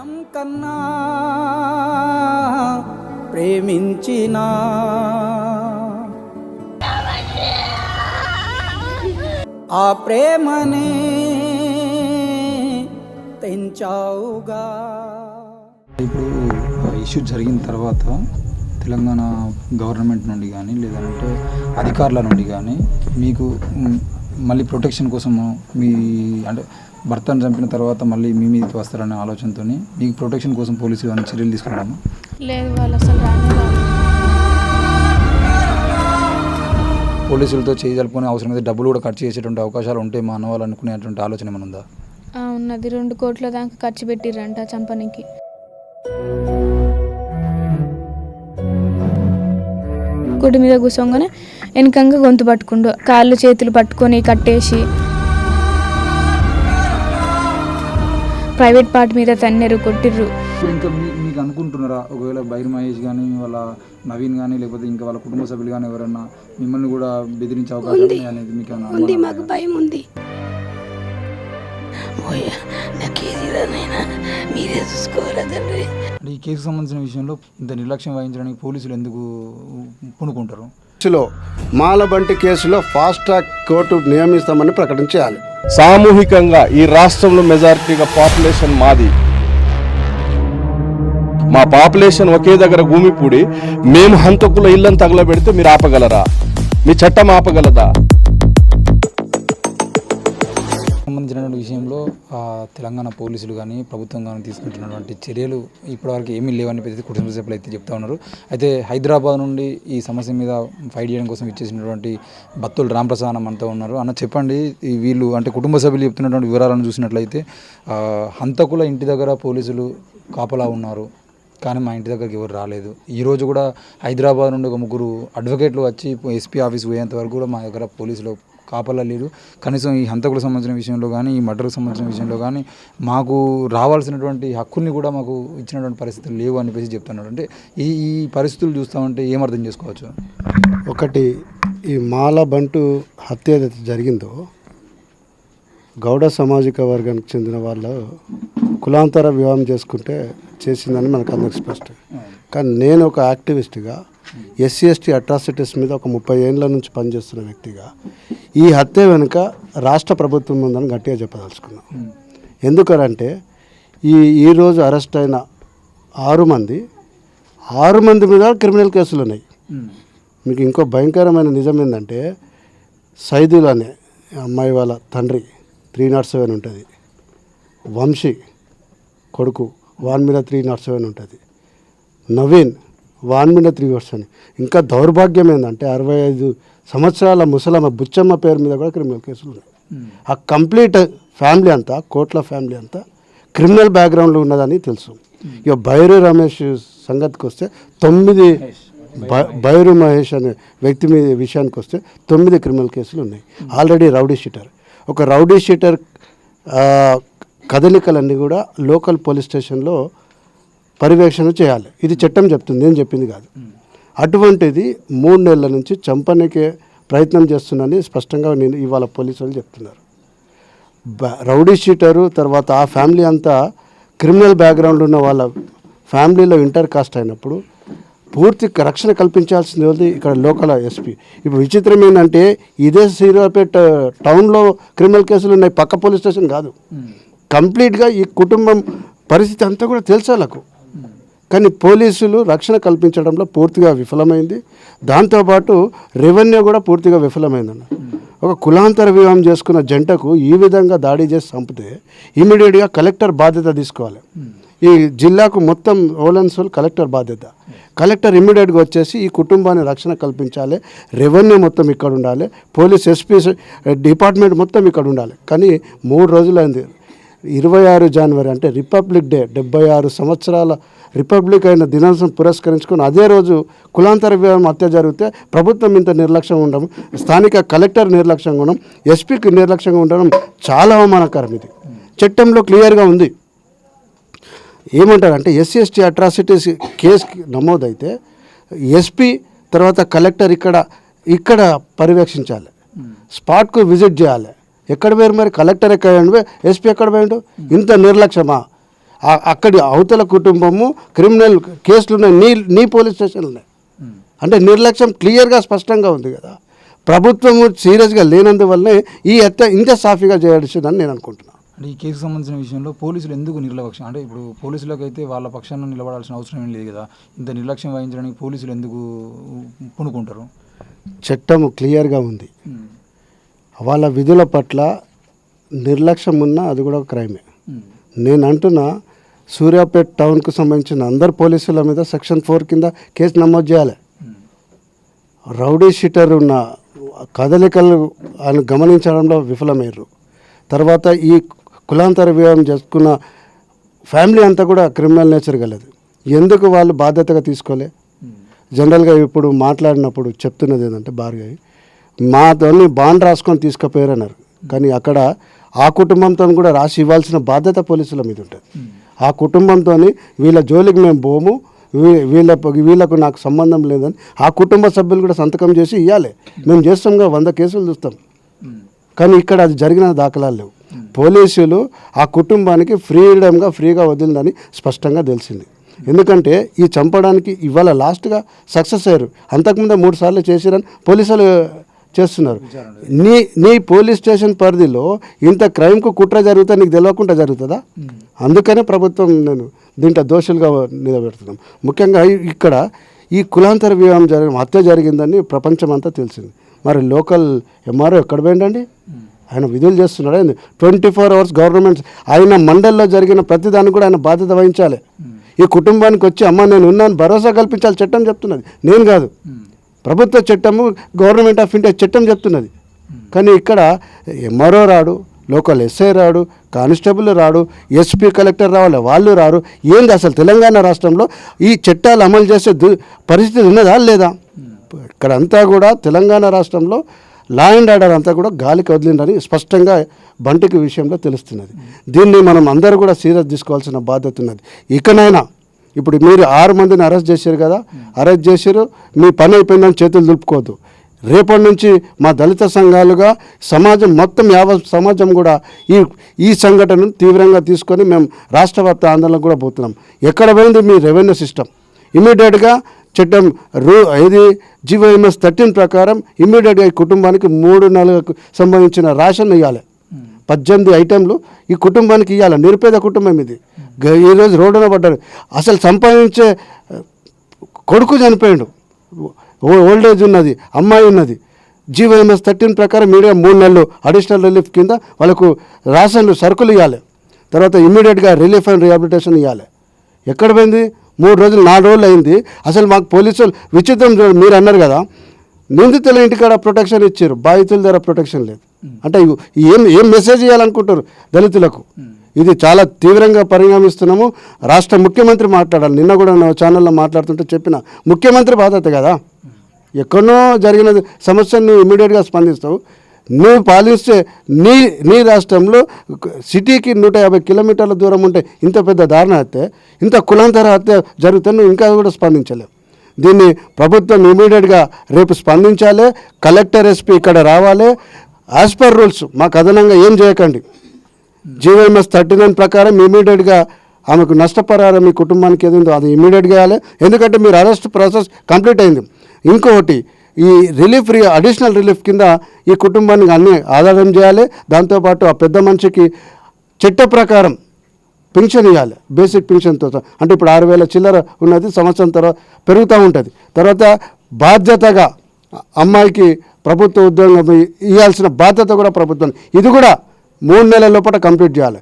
ప్రాణం కన్నా ప్రేమించిన ఆ ప్రేమనే తెంచావుగా. ఇప్పుడు ఇష్యూ జరిగిన తర్వాత తెలంగాణ గవర్నమెంట్ నుండి కానీ లేదంటే అధికారుల నుండి కానీ మీకు మళ్ళీ ప్రొటెక్షన్ కోసము మీ అంటే భర్తను చంపిన తర్వాత మళ్ళీ మీ మీదకి వస్తారనే ఆలోచనతో మీకు ప్రొటెక్షన్ కోసం పోలీసులు ఏమైనా చర్యలు తీసుకున్నాము? లేదు, వాళ్ళు అసలు రాలేదు. పోలీసులతో చేయజలుపుకునే అవసరమైతే డబ్బులు కూడా ఖర్చు చేసేటువంటి అవకాశాలు ఉంటే మా అన్న వాళ్ళు అనుకునేటువంటి ఆలోచన ఏమైనా ఉందా? ఉన్నది, 2 కోట్ల దాకా ఖర్చు పెట్టిర్రంట చంపనికి. గుడి మీద కూర్చోగానే వెనకంగా గొంతు పట్టుకుండు, కాళ్ళు చేతులు పట్టుకొని కట్టేసి ప్రైవేట్ పార్ట్ మీద తన్నెరు, కొట్టిర్రు. ఇంకా మీకు అనుకుంటున్నారా ఒకవేళ బైర్ మహేష్ కానీ వాళ్ళ నవీన్ కానీ లేకపోతే ఇంకా వాళ్ళ కుటుంబ సభ్యులు కానీ ఎవరైనా మిమ్మల్ని కూడా బెదిరించే అవకాశం ఉంది అనేది మీకు ఉంది? మాకు భయం ఉంది. మీరే చూసుకోవాలి తండ్రి. ఈ కేసుకు సంబంధించిన విషయంలో ఇంత నిర్లక్ష్యం వహించడానికి పోలీసులు ఎందుకు పూనుకుంటారు? మాలబంటి కేసులో ఫాస్ట్ ట్రాక్ కోర్టు నియమిస్తామని ప్రకటించాలి. సామూహికంగా ఈ రాష్ట్రంలో మెజారిటీగా పాపులేషన్ మాది. మా పాపులేషన్ ఒకే దగ్గర భూమిపూడి మేము హంతకుల ఇళ్లను తగలబెడితే మీరు ఆపగలరా? మీ చట్టం ఆపగలదా? సంబంధించినటువంటి విషయంలో తెలంగాణ పోలీసులు కానీ ప్రభుత్వం కానీ తీసుకుంటున్నటువంటి చర్యలు ఇప్పటివరకు ఏమీ లేవని కుటుంబ సభ్యులు అయితే చెప్తా ఉన్నారు. అయితే హైదరాబాద్ నుండి ఈ సమస్య మీద ఫైట్ చేయడం కోసం ఇచ్చేసినటువంటి బత్తుల రామప్రసాద్ అంతా ఉన్నారు. అన్న చెప్పండి, వీళ్ళు అంటే కుటుంబ సభ్యులు చెప్తున్నటువంటి వివరాలను చూసినట్లయితే హంతకుల ఇంటి దగ్గర పోలీసులు కాపలా ఉన్నారు, కానీ మా ఇంటి దగ్గరికి ఎవరు రాలేదు. ఈరోజు కూడా హైదరాబాద్ నుండి ఒక 3 అడ్వకేట్లు వచ్చి ఎస్పీ ఆఫీస్ పోయేంత వరకు కూడా మా దగ్గర పోలీసులు కాపలా లేరు. కనీసం ఈ హంతకులకు సంబంధించిన విషయంలో కానీ ఈ మర్డర్కు సంబంధించిన విషయంలో కానీ మాకు రావాల్సినటువంటి హక్కుల్ని కూడా మాకు ఇచ్చినటువంటి పరిస్థితులు లేవు అని చెప్పేసి చెప్తున్నాడు. అంటే ఈ పరిస్థితులు చూస్తామంటే ఏమర్థం చేసుకోవచ్చు? ఒకటి, ఈ మాలబంటు హత్య ఏదైతే జరిగిందో గౌడ సామాజిక వర్గానికి చెందిన వాళ్ళు కులాంతర వివాహం చేసుకుంటే చేసిందని మనకు అందరికి స్పష్టం. కానీ నేను ఒక యాక్టివిస్ట్గా ఎస్సీ ఎస్టీ అట్రాసిటీస్ మీద ఒక 30 ఏళ్ళ నుంచి పనిచేస్తున్న వ్యక్తిగా ఈ హత్య వెనుక రాష్ట్ర ప్రభుత్వం ఉందని గట్టిగా చెప్పదలుచుకున్నాం. ఎందుకంటే ఈరోజు అరెస్ట్ అయిన 6 మంది మీద క్రిమినల్ కేసులు ఉన్నాయి. మీకు ఇంకో భయంకరమైన నిజం ఏంటంటే సైదుల్ అనే అమ్మాయి వాళ్ళ తండ్రి 307 ఉంటుంది, వంశీ కొడుకు వాని మీద 307 ఉంటుంది, నవీన్ వాని మీద 307. ఇంకా దౌర్భాగ్యం ఏంటంటే 65 సంవత్సరాల ముసలమ్మ బుచ్చమ్మ పేరు మీద కూడా క్రిమినల్ కేసులు ఉన్నాయి. ఆ కంప్లీట్ ఫ్యామిలీ అంతా, కోట్ల ఫ్యామిలీ అంతా క్రిమినల్ బ్యాక్గ్రౌండ్లో ఉన్నదని తెలుసు. ఇక బైరు రమేష్ సంగతికి వస్తే 9 బైరు మహేష్ అనే వ్యక్తి మీద విషయానికి వస్తే 9 క్రిమినల్ కేసులు ఉన్నాయి. Already rowdy sheeter. ఒక రౌడీ షీటర్ కదలికలన్నీ కూడా లోకల్ పోలీస్ స్టేషన్లో పర్యవేక్షణ చేయాలి. ఇది చట్టం చెప్తుంది, నేను చెప్పింది కాదు. అటువంటిది 3 నెలల నుంచి చంపనికే ప్రయత్నం చేస్తున్నానని స్పష్టంగా నేను ఇవాళ పోలీసులు చెప్తున్నారు. రౌడీ షీటరు తర్వాత ఆ ఫ్యామిలీ అంతా క్రిమినల్ బ్యాక్గ్రౌండ్ ఉన్న వాళ్ళ ఫ్యామిలీలో ఇంటర్ కాస్ట్ అయినప్పుడు పూర్తి రక్షణ కల్పించాల్సింది ఇక్కడ లోకల్ ఎస్పీ. ఇప్పుడు విచిత్రం ఏంటంటే ఇదే సీరాపేట టౌన్లో క్రిమినల్ కేసులు ఉన్నాయి, పక్క పోలీస్ స్టేషన్ కాదు. కంప్లీట్గా ఈ కుటుంబం పరిస్థితి అంతా కూడా తెలుసాలకు. కానీ పోలీసులు రక్షణ కల్పించడంలో పూర్తిగా విఫలమైంది. దాంతోపాటు రెవెన్యూ కూడా పూర్తిగా విఫలమైందన్న. ఒక కులాంతర వివాహం చేసుకున్న జంటకు ఈ విధంగా దాడి చేసి చంపితే ఇమీడియట్గా కలెక్టర్ బాధ్యత తీసుకోవాలి. ఈ జిల్లాకు మొత్తం ఓలెన్సోల్ కలెక్టర్ బాధ్యత. కలెక్టర్ ఇమీడియట్గా వచ్చేసి ఈ కుటుంబాన్ని రక్షణ కల్పించాలి, రెవెన్యూ మొత్తం ఇక్కడ ఉండాలి, పోలీస్ ఎస్పీ డిపార్ట్మెంట్ మొత్తం ఇక్కడ ఉండాలి. కానీ 3 రోజులైంది. 26 జనవరి అంటే రిపబ్లిక్ డే, 76 సంవత్సరాల రిపబ్లిక్ అయిన దినోత్సవం పురస్కరించుకొని అదే రోజు కులాంతర వివాహం హత్య జరిగితే ప్రభుత్వం ఇంత నిర్లక్ష్యంగా ఉండడం, స్థానిక కలెక్టర్ నిర్లక్ష్యంగా ఉండడం, ఎస్పీకి నిర్లక్ష్యంగా ఉండడం చాలా అవమానకరం. ఇది చట్టంలో క్లియర్గా ఉంది. ఏమంటారంటే ఎస్సీ ఎస్టీ అట్రాసిటీస్ కేసు నమోదైతే ఎస్పీ తర్వాత కలెక్టర్ ఇక్కడ పర్యవేక్షించాలి, స్పాట్కు విజిట్ చేయాలి. ఎక్కడ పోయారు మరి? కలెక్టర్ ఎక్కడ పోయాడు, ఎస్పీ ఎక్కడ పోయాడు? ఇంత నిర్లక్ష్యమా? అక్కడి అవతల కుటుంబము క్రిమినల్ కేసులు ఉన్నాయి, నీ పోలీస్ స్టేషన్లు ఉన్నాయి. అంటే నిర్లక్ష్యం క్లియర్గా స్పష్టంగా ఉంది కదా. ప్రభుత్వము సీరియస్గా లేనందువల్లనే ఈ హత్య ఇంత సాఫీగా చేయాల్సిందని నేను అనుకుంటున్నాను. అంటే ఈ కేసుకు సంబంధించిన విషయంలో పోలీసులు ఎందుకు నిర్లక్ష్యం, అంటే ఇప్పుడు పోలీసులకు అయితే వాళ్ళ పక్షాన నిలబడాల్సిన అవసరం ఏం లేదు కదా, ఇంత నిర్లక్ష్యం వహించడానికి పోలీసులు ఎందుకు పూనుకుంటారు? చట్టము క్లియర్గా ఉంది. వాళ్ళ విధుల పట్ల నిర్లక్ష్యం ఉన్నా అది కూడా క్రైమే. నేను అంటున్నా, సూర్యాపేట టౌన్కు సంబంధించిన అందరు పోలీసుల మీద సెక్షన్ 4 కింద కేసు నమోదు చేయాలి. రౌడీ షీటర్ ఉన్న కదలికలు ఆయన గమనించడంలో విఫలమయ్యారు. తర్వాత ఈ కులాంతర వివాహం చేసుకున్న ఫ్యామిలీ అంతా కూడా క్రిమినల్ నేచర్ గలది. ఎందుకు వాళ్ళు బాధ్యతగా తీసుకోలే? జనరల్గా ఇప్పుడు మాట్లాడినప్పుడు చెప్తున్నది ఏంటంటే, భార్గవి మాతోని బాండ్ రాసుకొని తీసుకుపోయారు అన్నారు. కానీ అక్కడ ఆ కుటుంబంతో కూడా రాసి ఇవ్వాల్సిన బాధ్యత పోలీసుల మీద ఉంటుంది. ఆ కుటుంబంతో వీళ్ళ జోలికి మేము పోము, వీళ్ళకు నాకు సంబంధం లేదని ఆ కుటుంబ సభ్యులు కూడా సంతకం చేసి ఇవ్వాలి. మేము చేస్తాంగా, 100 కేసులు చూస్తాం. కానీ ఇక్కడ అది జరిగిన దాఖలాలు లేవు. పోలీసులు ఆ కుటుంబానికి ఫ్రీగా వదిలిందని స్పష్టంగా తెలిసింది. ఎందుకంటే ఈ చంపడానికి ఇవాళ లాస్ట్గా సక్సెస్ అయ్యారు. అంతకుముందు 3 సార్లు చేసిరని పోలీసులు చేస్తున్నారు. నీ పోలీస్ స్టేషన్ పరిధిలో ఇంత క్రైమ్కు కుట్ర జరిగితే నీకు తెలియకుండా జరుగుతుందా? అందుకనే ప్రభుత్వం నేను దీంట్లో దోషులుగా నిలబెడుతున్నాం. ముఖ్యంగా ఇక్కడ ఈ కులాంతర వివాహం హత్య జరిగిందని ప్రపంచమంతా తెలిసింది. మరి లోకల్ ఎంఆర్ఓ ఎక్కడ పోయిండండి? ఆయన విధులు చేస్తున్నాడు. 24 అవర్స్ గవర్నమెంట్ ఆయన మండల్లో జరిగిన ప్రతిదానికి కూడా ఆయన బాధ్యత వహించాలి. ఈ కుటుంబానికి వచ్చి అమ్మ నేను ఉన్నాను భరోసా కల్పించాలి చట్టం చెప్తున్నది, నేను కాదు. ప్రభుత్వ చట్టము, గవర్నమెంట్ ఆఫ్ ఇండియా చట్టం చెప్తున్నది. కానీ ఇక్కడ ఎంఆర్ఓ రాడు, లోకల్ ఎస్ఐ రాడు, కానిస్టేబుల్ రాడు, ఎస్పీ కలెక్టర్ రావాలి, వాళ్ళు రారు. ఏంది అసలు తెలంగాణ రాష్ట్రంలో ఈ చట్టాలు అమలు చేసే పరిస్థితి ఉన్నదా లేదా? ఇక్కడంతా కూడా తెలంగాణ రాష్ట్రంలో లా అండ్ ఆర్డర్ అంతా కూడా గాలికి వదిలిందని స్పష్టంగా బంటికి విషయంలో తెలుస్తున్నది. దీన్ని మనం అందరూ కూడా సీరియస్ తీసుకోవాల్సిన బాధ్యత ఉన్నది. ఇకనైనా ఇప్పుడు మీరు 6 మందిని అరెస్ట్ చేశారు కదా, అరెస్ట్ చేశారు, మీ పని అయిపోయిందని చేతులు దులుపుకోవద్దు. రేపటి నుంచి మా దళిత సంఘాలుగా సమాజం మొత్తం యావత్ సమాజం కూడా ఈ సంఘటనను తీవ్రంగా తీసుకొని మేము రాష్ట్రవ్యాప్త ఆందోళనకు కూడా పోతున్నాం. ఎక్కడ పోయింది మీ రెవెన్యూ సిస్టమ్? ఇమీడియట్గా చట్టం GVMS 13 ప్రకారం ఇమీడియట్గా ఈ కుటుంబానికి 3 నెలలకు సంబంధించిన రేషన్ ఇవ్వాలి. 18 ఐటెంలు ఈ కుటుంబానికి ఇవ్వాలి. నిరుపేద కుటుంబం ఇది. ఈరోజు రోడ్డున పడ్డారు. అసలు సంపాదించే కొడుకు చనిపోయాడు, ఓల్డేజ్ ఉన్నది, అమ్మాయి ఉన్నది. GVMS 13 ప్రకారం మీడియా 3 నెలలు అడిషనల్ రిలీఫ్ కింద వాళ్ళకు రేషన్లు సరుకులు ఇవ్వాలి. తర్వాత ఇమీడియట్గా రిలీఫ్ అండ్ రిహాబిలిటేషన్ ఇవ్వాలి. ఎక్కడ పోయింది? 3 రోజులు 4 రోజులు అయింది. అసలు మాకు పోలీసులు విచిత్రం చూడండి. మీరు అన్నారు కదా నిందితుల ఇంటికాడ ప్రొటెక్షన్ ఇచ్చారు, బాధితుల ద్వారా ప్రొటెక్షన్ లేదు. అంటే ఏం మెసేజ్ ఇవ్వాలనుకుంటారు దళితులకు? ఇది చాలా తీవ్రంగా పరిగణిస్తున్నాము. రాష్ట్ర ముఖ్యమంత్రి మాట్లాడాలి. నిన్న కూడా నా ఛానల్లో మాట్లాడుతుంటే చెప్పిన ముఖ్యమంత్రి బాధ్యత కదా. ఎక్కడో జరిగిన సమస్యను ఇమీడియట్గా స్పందిస్తావు. నువ్వు పాలిస్తే నీ రాష్ట్రంలో సిటీకి 150 కిలోమీటర్ల దూరం ఉంటే ఇంత పెద్ద దారుణ హత్య, ఇంత కులాంతర హత్య జరుగుతే నువ్వు ఇంకా కూడా స్పందించలేవు. దీన్ని ప్రభుత్వం ఇమీడియట్గా రేపు స్పందించాలి. కలెక్టర్, ఎస్పీ ఇక్కడ రావాలి. యాజ్ పర్ రూల్స్ మాకు అదనంగా ఏం చేయకండి. GVMS 39 ప్రకారం ఇమీడియట్గా ఆమెకు నష్టపరిహారం మీ కుటుంబానికి ఏదో అది ఇమీడియట్గా ఇవ్వాలి. ఎందుకంటే మీరు అరెస్ట్ ప్రాసెస్ కంప్లీట్ అయింది. ఇంకొకటి ఈ అడిషనల్ రిలీఫ్ కింద ఈ కుటుంబానికి అన్నీ ఆధారం చేయాలి. దాంతోపాటు ఆ పెద్ద మనిషికి చట్ట ప్రకారం పెన్షన్ ఇవ్వాలి, బేసిక్ పెన్షన్తో. అంటే ఇప్పుడు 6,000 చిల్లర ఉన్నది, సంవత్సరం తర్వాత పెరుగుతూ ఉంటుంది. తర్వాత బాధ్యతగా అమ్మాయికి ప్రభుత్వ ఉద్యోగం ఇవ్వాల్సిన బాధ్యత కూడా ప్రభుత్వం, ఇది కూడా 3 నెలల లోపల కంప్లీట్ చేయాలి.